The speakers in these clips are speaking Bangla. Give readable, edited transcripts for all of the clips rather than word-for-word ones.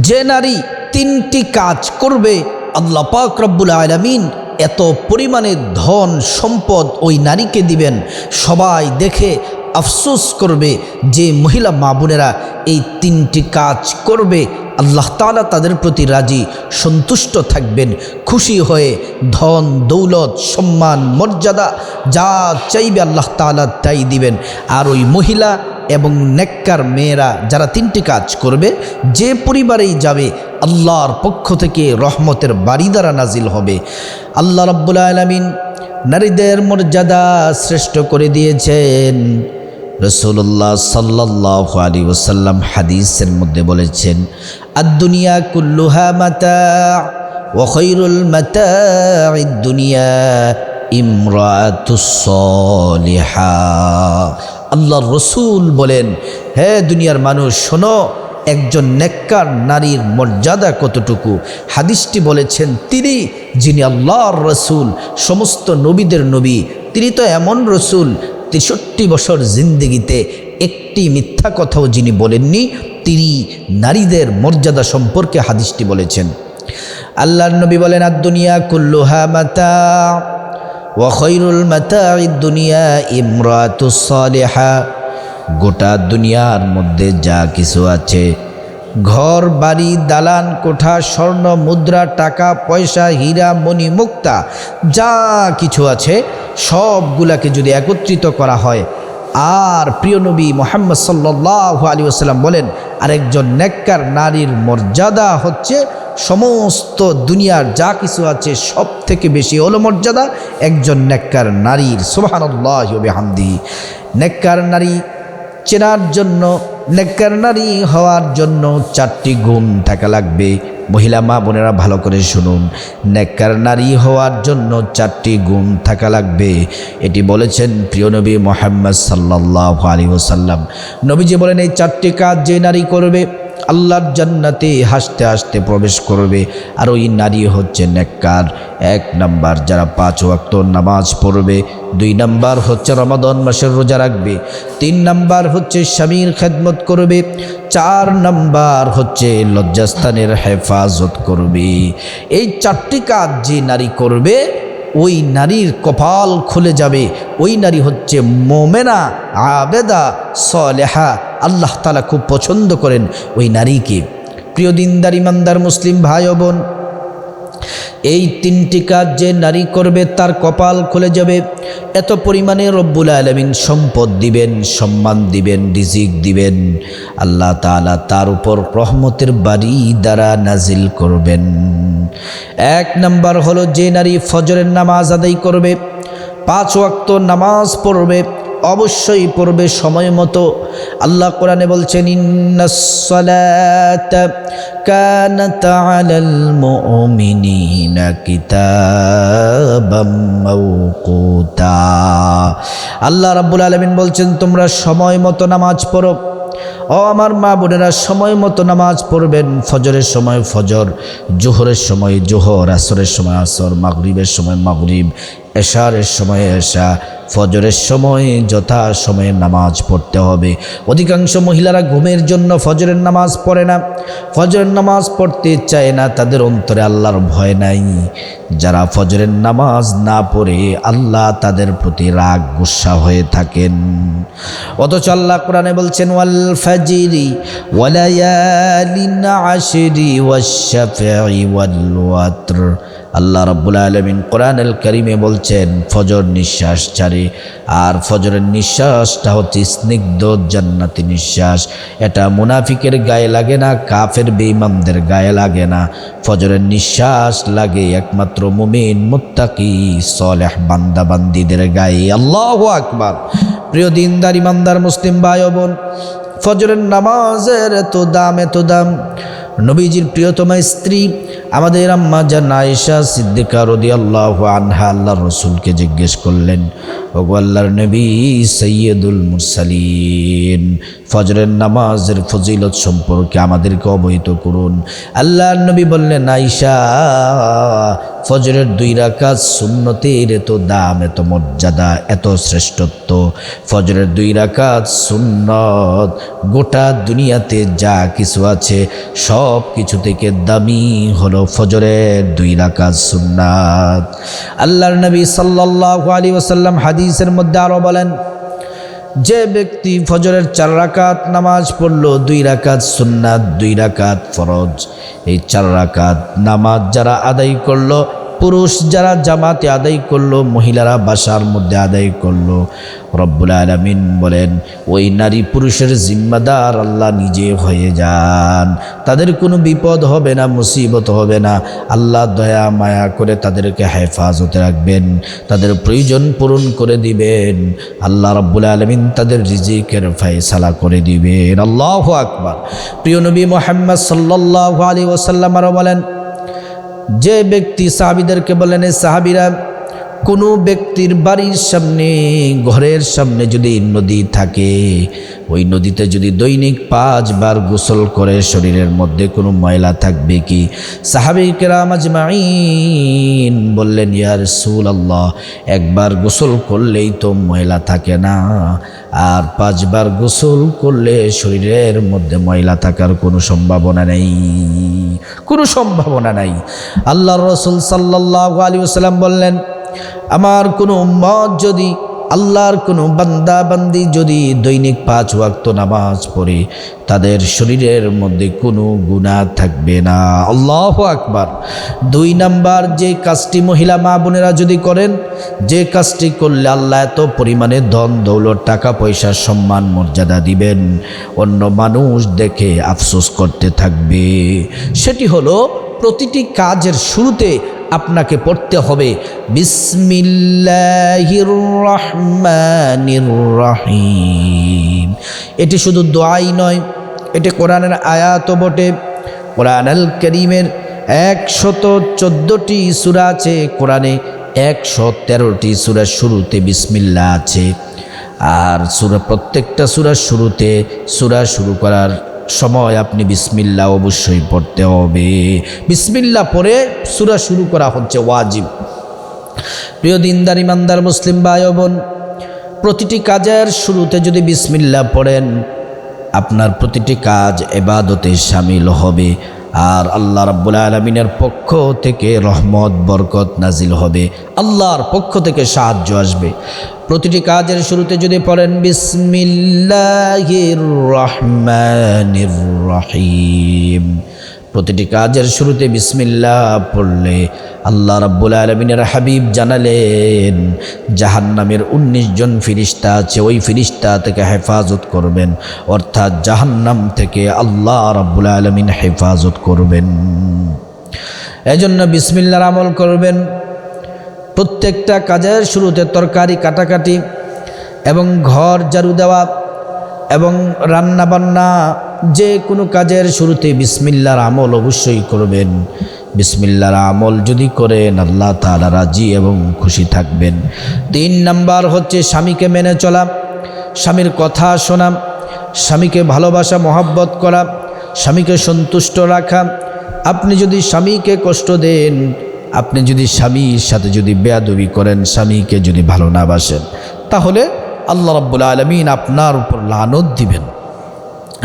যে নারী তিনটি কাজ করবে আল্লাহ পাক রব্বুল আলামিন এত পরিমাণে ধন সম্পদ ওই নারীকে দিবেন, সবাই দেখে আফসোস করবে যে মহিলা মা বোনেরা এই তিনটি কাজ করবে, আল্লাহ তাআলা তাদের প্রতি রাজি সন্তুষ্ট থাকবেন, খুশি হয়ে ধন দৌলত সম্মান মর্যাদা যা চাইবে আল্লাহ তাআলা তাই দিবেন। আর ওই মহিলা এবং নেককার মেয়েরা যারা তিনটি কাজ করবে, যে পরিবারেই যাবে আল্লাহর পক্ষ থেকে রহমতের বাড়ি দ্বারা নাজিল হবে। আল্লাহ রাব্বুল আলামিন নারীদের মর্যাদা শ্রেষ্ঠ করে দিয়েছেন। রাসূলুল্লাহ সাল্লাল্লাহু আলাইহি ওয়াসাল্লাম হাদিসের মধ্যে বলেছেন, আদ-দুনিয়া কুল্লুহা মাতা' ওয়া খায়রুল মাতা'id দুনিয়া ইমরাতুস সালিহা। আল্লাহর রসুল বলেন, হে দুনিয়ার মানুষ শোনো, একজন নেককার নারীর মর্যাদা কতটুকু। হাদিসটি বলেছেন তিনি যিনি আল্লাহর রসুল, সমস্ত নবীদের নবী। তিনি তো এমন রসুল 63 বছর জিন্দেগিতে একটি মিথ্যা কথাও যিনি বলেননি, তিনি নারীদের মর্যাদা সম্পর্কে হাদিসটি বলেছেন। আল্লাহর নবী বলেন, আদ-দুনিয়া কুল্লুহা মাতা' ওয়া খায়রুল মাতা'id দুনিয়া ইমরাতুস সালিহা। গোটা দুনিয়ার মধ্যে যা কিছু আছে, ঘর বাড়ি দালান কোঠা স্বর্ণ মুদ্রা টাকা পয়সা হীরা মণি মুক্তা যা কিছু আছে, সবগুলাকে যদি একত্রিত করা হয়, আর প্রিয় নবী মুহাম্মদ সাল্লাল্লাহু আলাইহি ওয়াসাল্লাম বলেন, আরেকজন নেককার নারীর মর্যাদা হচ্ছে সমস্ত দুনিয়ার যা কিছু আছে সব থেকে বেশি হলো মর্যাদা একজন নেককার নারীর। সুবহানাল্লাহি ওয়া বিহামদিহি। নেককার নারী চেনার জন্য, নেককার নারী হওয়ার জন্য 4টি গুণ থাকা লাগবে। মহিলা মা বোনেরা ভালো করে শুনুন, নেককার নারী হওয়ার জন্য 4টি গুণ থাকা লাগবে। এটি বলেছেন প্রিয় নবী মুহাম্মদ সাল্লাল্লাহু আলাইহি ওয়াসাল্লাম। নবীজি বলেন, এই 4টি কাজ যে নারী করবে আল্লাহর জান্নাতে হাসতে হাসতে প্রবেশ করবে। আর ওই নারী হচ্ছে নেককার। 1 নাম্বার, যারা 5 ওয়াক্ত নামাজ পড়বে। 2 নাম্বার হচ্ছে রমাদান মাসের রোজা রাখবে। 3 নাম্বার হচ্ছে স্বামীর খেদমত করবে। 4 নাম্বার হচ্ছে লজ্জাস্থানের হেফাজত করবে। এই 4টি কাজ যে নারী করবে, ওই নারীর কপাল খুলে যাবে। ওই নারী হচ্ছে মোমেনা আবেদা সালেহা। আল্লাহ তাআলা খুব পছন্দ করেন ওই নারীকে। প্রিয় দিনদার ইমানদার মুসলিম ভাই ও বোন, এই 3টি কাজ যে নারী করবে তার কপাল খুলে যাবে। এত পরিমাণে রব্বুল আলামিন সম্পদ দিবেন, সম্মান দিবেন, রিজিক দিবেন। আল্লাহ তাআলা তার উপর রহমতের বাড়ি দ্বারা নাজিল করবেন। 1 নাম্বার হলো, যে নারী ফজরের নামাজ আদায় করবে, 5 ওয়াক্ত নামাজ পড়বে, অবশ্যই পড়বে সময় মতো। আল্লাহ কোরআনে বলছেন, ইন্নাস সালাতা কানাত আলাল মুমিনিনা কিতাবাম মাওকুতা। আল্লাহ রাব্বুল আলামিন বলছেন, তোমরা সময় মতো নামাজ পড়ো। ও আমার মা বোনেরা, সময় মতো নামাজ পড়বেন। ফজরের সময় ফজর, জোহরের সময় জোহর, আসরের সময় আসর, মাগরিবের সময় মাগরিব, এশারের সময় এশা, ফজরের সময় যথা সময়ে নামাজ পড়তে হবে। অধিকাংশ মহিলারা ঘুমের জন্য ফজরের নামাজ পড়ে না, ফজরের নামাজ পড়তে চায় না, তাদের অন্তরে আল্লাহর ভয় নাই। যারা ফজরের নামাজ না পড়ে আল্লাহ তাদের প্রতি রাগ গুসা হয়ে থাকেন। অথচ আল্লাহ কোরআনে বলছেন, ওয়াল ফাজরি ওয়া লায়ালিন আশরি ওয়াশ শাফঈ ওয়াল ওয়াতর। আল্লাহ রাব্বুল আলামিন কোরআনুল কারীমে বলছেন, ফজর নিঃশ্বাস ছাড়ে, আর ফজরের নিঃশ্বাসটা হচ্ছে স্নিগ্ধ জান্নাতি নিঃশ্বাস। এটা মুনাফিকের গায়ে লাগে না, কাফের বেঈমানদের গায়ে লাগে না। ফজরের নিঃশ্বাস লাগে একমাত্র মুমিন মুত্তাকি সালেহ বান্দা বান্দীদের গায়ে। আল্লাহু আকবার। প্রিয় দিনদার ইমানদার মুসলিম ভাই ও বোন, ফজরের নামাজের এত দাম, এত দাম। নবীজির প্রিয়তমা স্ত্রী আমাদের আম্মা জান আয়েশা সিদ্দিকা রাদিয়াল্লাহু আনহা আল্লাহর রাসূলকে জিজ্ঞেস করলেন, ওগো আল্লাহর নবী সাইয়্যিদুল মুরসালিন, ফজরের নামাজের ফজিলত সম্পর্কে আমাদেরকে অবহিত করুন। আল্লাহর নবী বললেন, আয়েশা, ফজরের 2 রাকাত সুন্নতের এত দাম, এত মর্যাদা, এত শ্রেষ্ঠত্ব। ফজরের 2 রাকাত সুন্নত গোটা দুনিয়াতে যা কিছু আছে সব কিছু থেকে দামি হলো ফজরের 2 রাকাত সুন্নাত। আল্লাহর নবী সাল্লাল্লাহু আলাইহি ওয়াসাল্লাম হাদিসের মধ্যে আরো বলেন, যে ব্যক্তি ফজরের 4 রাকাত নামাজ পড়লো, 2 রাকাত সুন্নাত, 2 রাকাত ফরজ, এই 4 রাকাত নামাজ যারা আদায় করলো, পুরুষ যারা জামাতে আদায় করলো, মহিলারা বাসার মধ্যে আদায় করলো, রব্বুল আলামিন বলেন ওই নারী পুরুষের জিম্মাদার আল্লাহ নিজে হয়ে যান। তাদের কোনো বিপদ হবে না, মুসিবত হবে না। আল্লাহ দয়া মায়া করে তাদেরকে হেফাজতে রাখবেন, তাদের প্রয়োজন পূরণ করে দিবেন। আল্লাহ রব্বুল আলামিন তাদের রিজিকের ফয়সালা করে দিবেন। আল্লাহু আকবার। প্রিয় নবী মুহাম্মদ সাল্লাল্লাহু আলাইহি ওয়াসাল্লাম আরো বলেন, যে ব্যক্তি, সাহাবীদেরকে বলেন, এই সাহাবীরা, কোনো ব্যক্তির বাড়ির সামনে, ঘরের সামনে যদি নদী থাকে, ওই নদীতে যদি দৈনিক 5 বার গোসল করে শরীরের মধ্যে কোনো ময়লা থাকবে কি? সাহাবী কেরাম আজমাইন বললেন, ইয়া রাসূলুল্লাহ, 1 বার গোসল করলেই তো ময়লা থাকে না, আর 5 বার গোসল করলে শরীরের মধ্যে ময়লা থাকার কোনো সম্ভাবনা নেই, কোনো সম্ভাবনা নাই। আল্লাহর রাসূল সাল্লাল্লাহু আলাইহি ওয়াসাল্লাম বললেন, আমার কোনো উম্মত যদি, আল্লাহর কোনো বান্দা বান্দি যদি দৈনিক 5 ওয়াক্ত নামাজ পড়ে, তাদের শরীরের মধ্যে কোনো গুনাহ থাকবে না। আল্লাহু আকবার। 2 নাম্বার, যে কাজটি মহিলা মা বোনেরা যদি করেন, যে কাজটি করলে আল্লাহ এত পরিমাণে ধন দৌলত, টাকা পয়সা, সম্মান, মর্যাদা দিবেন, অন্য মানুষ দেখে আফসোস করতে থাকবে, সেটি হলো প্রতিটি কাজের শুরুতে আপনাকে পড়তে হবে বিসমিল্লাহির রহমানির রহিম। এটি শুধু দোয়াই নয়, এটি কোরআনের আয়াতও বটে। কোরআনুল কারীমের 114টি সূরা আছে, কোরআনে 113টি সূরার শুরুতে বিসমিল্লাহ আছে। আর প্রত্যেকটা সূরার শুরুতে, সূরা শুরু করার সময় আপনি বিসমিল্লাহ অবশ্যই পড়তে হবে। বিসমিল্লাহ পড়ে সূরা শুরু করা হচ্ছে ওয়াজিব। প্রিয় দিনদার ইমানদার মুসলিম ভাই ও বোন, প্রতিটি কাজের শুরুতে যদি বিসমিল্লাহ পড়েন, আপনার প্রতিটি কাজ ইবাদতে শামিল হবে, আর আল্লাহ রাব্বুল আলামিনের পক্ষ থেকে রহমত বরকত নাজিল হবে, আল্লাহর পক্ষ থেকে সাহায্য আসবে। প্রতিটি কাজের শুরুতে যদি পড়েন বিসমিল্লাহির রহমানির রহিম, প্রতিটি কাজের শুরুতে বিসমিল্লাহ পড়লে আল্লাহ রাব্বুল আলামিনের হাবিব জানালেন, জাহান্নামের 19 জন ফেরেশতা আছে, ওই ফেরেশতা থেকে হেফাজত করবেন, অর্থাৎ জাহান্নাম থেকে আল্লাহ রাব্বুল আলামিন হেফাজত করবেন। এজন্য বিসমিল্লাহর আমল করবেন। প্রত্যেকটা কাজের শুরুতে তরকারি কাটাকাটি এবং ঘর ঝাড়ু দেওয়া এবং রান্না বান্না, যে কোনো কাজের শুরুতে বিসমিল্লাহর আমল অবশ্যই করবেন। বিসমিল্লাহর আমল যদি করেন, আল্লাহ তাআলা রাজি এবং খুশি থাকবেন। 3 নাম্বার হচ্ছে স্বামীকে মেনে চলা, স্বামীর কথা শোনা, স্বামীকে ভালোবাসা মহব্বত করা, স্বামীকে সন্তুষ্ট রাখা। আপনি যদি স্বামীকে কষ্ট দেন, আপনি যদি স্বামীর সাথে যদি বেয়াদবি করেন, স্বামীকে যদি ভালো না বাসেন, তাহলে আল্লাহ রাব্বুল আলামিন আপনার উপর লানত দিবেন।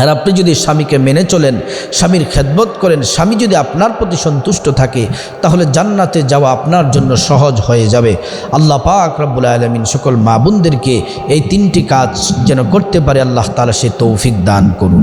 আর আপনি যদি স্বামীকে মেনে চলেন, স্বামীর খেদমত করেন, স্বামী যদি আপনার প্রতি সন্তুষ্ট থাকে, তাহলে জান্নাতে যাওয়া আপনার জন্য সহজ হয়ে যাবে। আল্লাহ পাক রব্বুল আলামিন সকল মা বোনদেরকে এই 3টি কাজ যেন করতে পারে আল্লাহ তাআলা সে তৌফিক দান করুন।